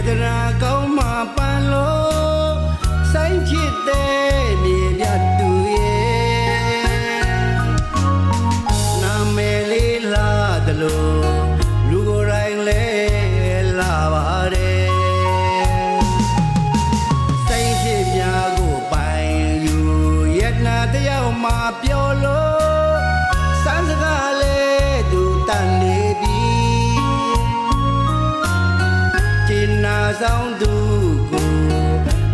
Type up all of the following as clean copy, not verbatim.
တနာကောင်းမှပန်းလို့စိုင်းချစ်တဲ့မြေပြတ်သူရဲ့နာမည်လေးလာသလိုလူကိုယ်တိုင်လဲလာပါတယ်စိုင်းချစ်များကိုပိုင်ယူယတနာတယောက်မှပြောလို့စမ်းစကားလဲသူတန်နေပြီနာဆောင်သူကို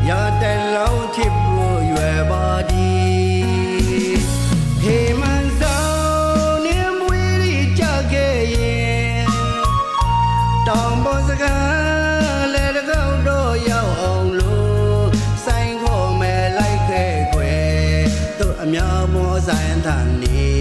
ရတဲ့လုံးချစ်ဖို့ရွယ်ပါဒီဟေမန်ဆောင်နေမွေးရီကြခဲ့ရင်တောင်ပေါ်စကားလဲတကောက်တော့ရောက်အောင်လို့ဆိုင်ခေါ်မဲ့လိုက်ခဲ့ခွဲသူ့အများမောဆိုင်ထန်နေ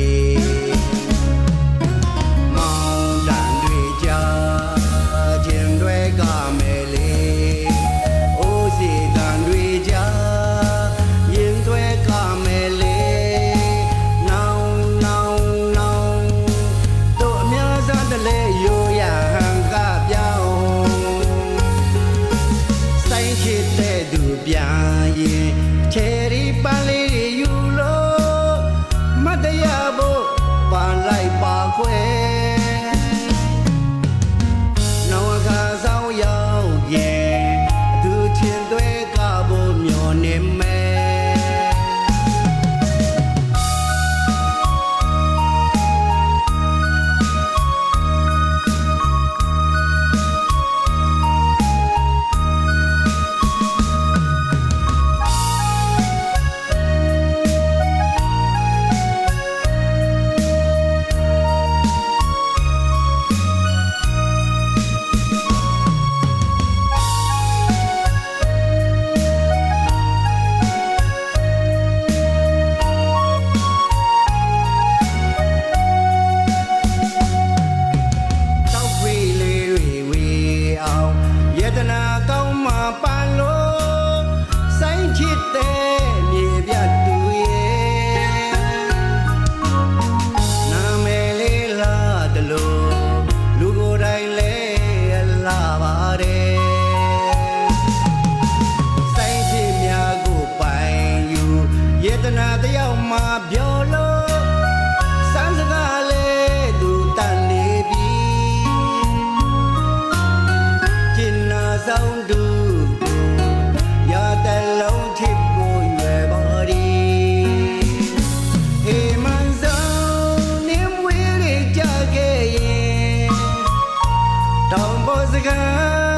ပြန်ရင်ချယ်ရီပန်းလေးတွေယူလို့မတရားဖို့ပန်းလိုက်ပါခွဲနောင်အခါဆောင်ရောက်ရင်သူချင်းသွဲကဖို့မျောနေမယ်တနာတယောက်မှပြောလို့စမ်းစကားလဲသူတန်နေပြီကျင်နာဆောင်သူရတဲ့လုံးချစ်ဖို့ရွယ်ပါဒီဟေမန်ဆောင်နေမွေးရကြခဲ့ရင်တောင်ပေါ်စကား